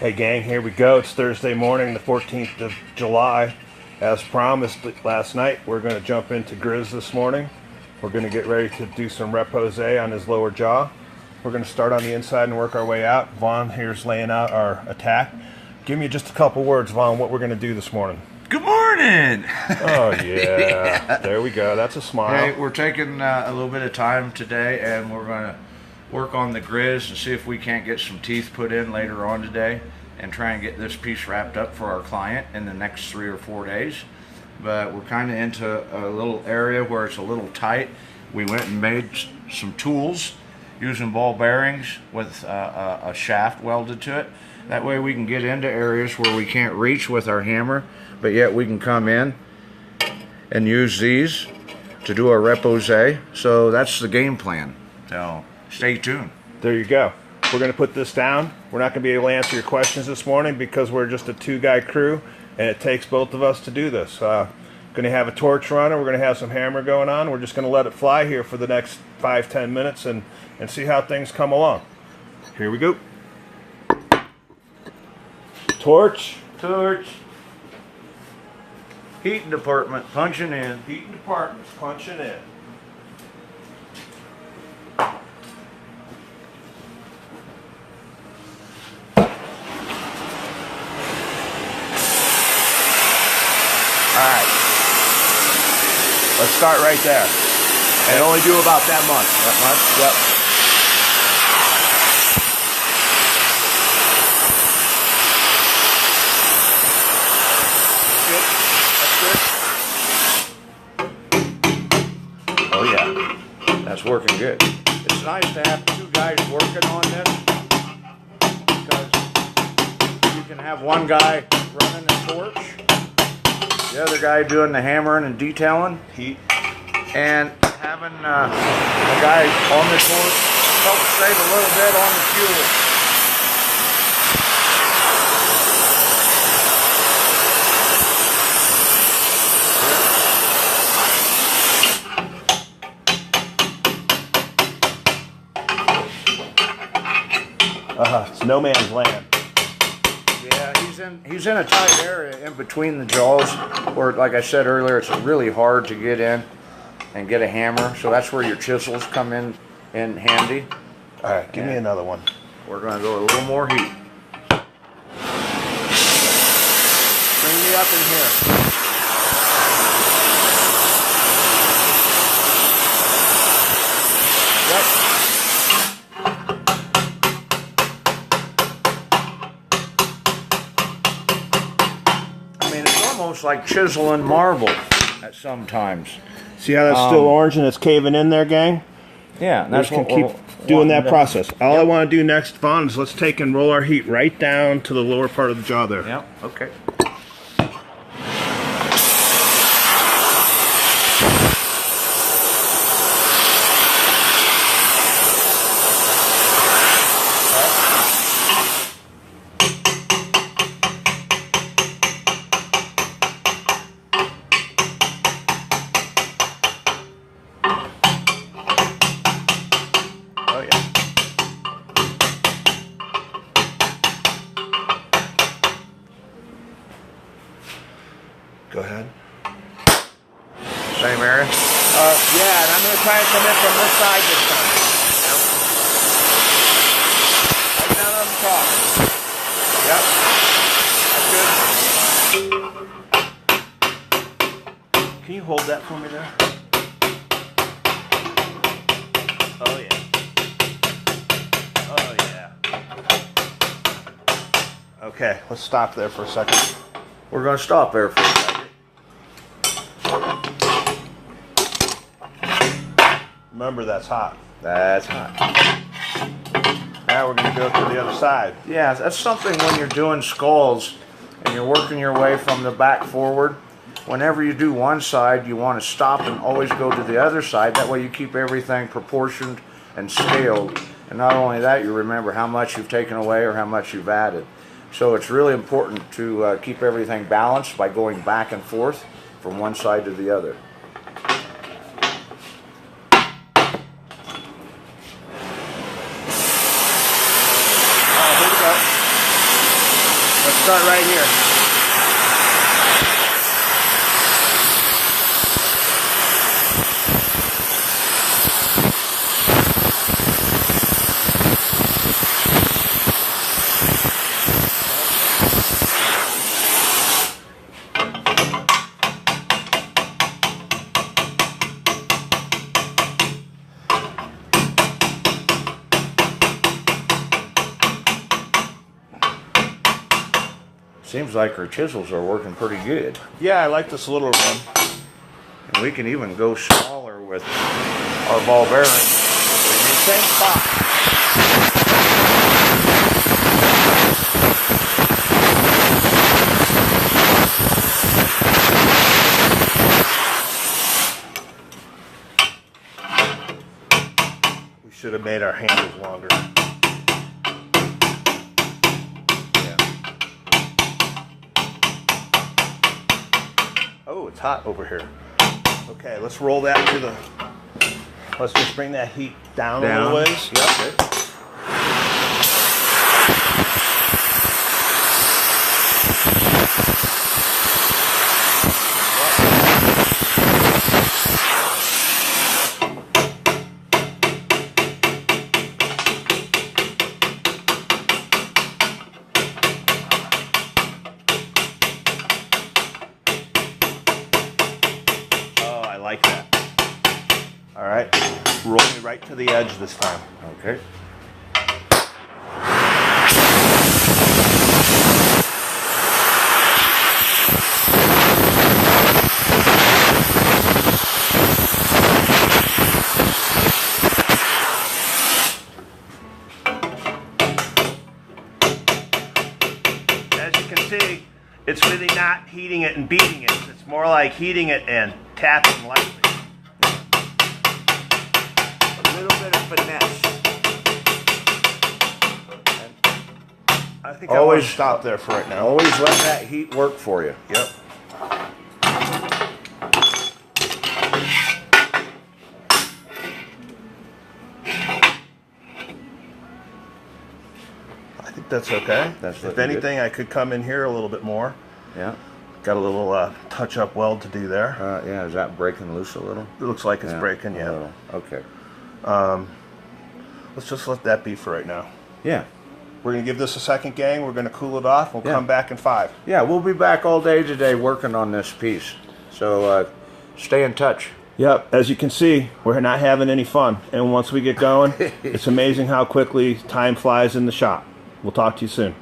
Hey gang, here we go. It's Thursday morning, the 14th of July. As promised last night, we're going to jump into Grizz this morning. We're going to get ready to do some repose on his lower jaw. We're going to start on the inside and work our way out. Vaughn here's laying out our attack. Give me just a couple words, Vaughn, what we're going to do this morning. Good morning! Oh yeah, there we go. That's a smile. Hey, we're taking a little bit of time today and we're going to work on the Grizz and see if we can't get some teeth put in later on today and try and get this piece wrapped up for our client in the next 3 or 4 days. But we're kind of into a little area where it's a little tight. We went and made some tools using ball bearings with a shaft welded to it. That way we can get into areas where we can't reach with our hammer, but yet we can come in and use these to do our repose. So that's the game plan. So stay tuned. There you go. We're going to put this down. We're not going to be able to answer your questions this morning because we're just a 2-guy crew and it takes both of us to do this. Going to have a torch running. We're going to have some hammer going on. We're just going to let it fly here for the next 5-10 minutes and see how things come along. Here we go. Torch. Torch. Heating department punching in. Heating department punching in. Alright, let's start right there. And only do about that much. That much? Yep. Good. That's good. Oh yeah, that's working good. It's nice to have 2 guys working on this because you can have one guy running the torch, the other guy doing the hammering and detailing, Heat. and having the guy on the torch helps save a little bit on the fuel. It's no man's land. Yeah, he's in a tight area in between the jaws where, like I said earlier, it's really hard to get in and get a hammer. So that's where your chisels come in handy. All right, give me another one. We're going to go a little more heat. Bring me up in here. Yep. Almost like chiseling marble at sometimes. See how that's still orange and it's caving in there, gang? Yeah, and that's we what can keep doing that process. All I want to do next, Vaughn, is let's take and roll our heat right down to the lower part of the jaw there. Yep, okay. Go ahead. Same area? Yeah, and I'm going to try and come in from this side this time. Right down on the top. Yep. That's good. Can you hold that for me there? Oh, yeah. Oh, yeah. Okay, let's stop there for a second. We're going to stop there for a second. Remember, that's hot. That's hot. Now we're going to go to the other side. Yeah, that's something when you're doing skulls and you're working your way from the back forward. Whenever you do one side, you want to stop and always go to the other side. That way you keep everything proportioned and scaled. And not only that, you remember how much you've taken away or how much you've added. So it's really important to keep everything balanced by going back and forth from one side to the other. Let's start right here. Seems like our chisels are working pretty good. Yeah, I like this little one. And we can even go smaller with our ball bearing. Same spot. We should have made our handles longer. Oh, it's hot over here. Okay, let's roll that to the... Let's just bring that heat down a little ways. Yep. Oh, I like that. All right, roll me right to the edge this time. Okay. As you can see, it's really not heating it and beating it. It's more like heating it and tapping lightly. A little bit of finesse. I think I want to stop there for right now. Always let that heat work for you. Yep. I think that's okay. That's if anything, I could come in here a little bit more. Yeah. Got a little touch-up weld to do there. Yeah, is that breaking loose a little? It looks like it's breaking, yeah. A little. Okay. Let's just let that be for right now. Yeah. We're going to give this a second gang. We're going to cool it off. We'll come back in 5. Yeah, we'll be back all day today working on this piece. So stay in touch. Yep. As you can see, we're not having any fun. And once we get going, it's amazing how quickly time flies in the shop. We'll talk to you soon.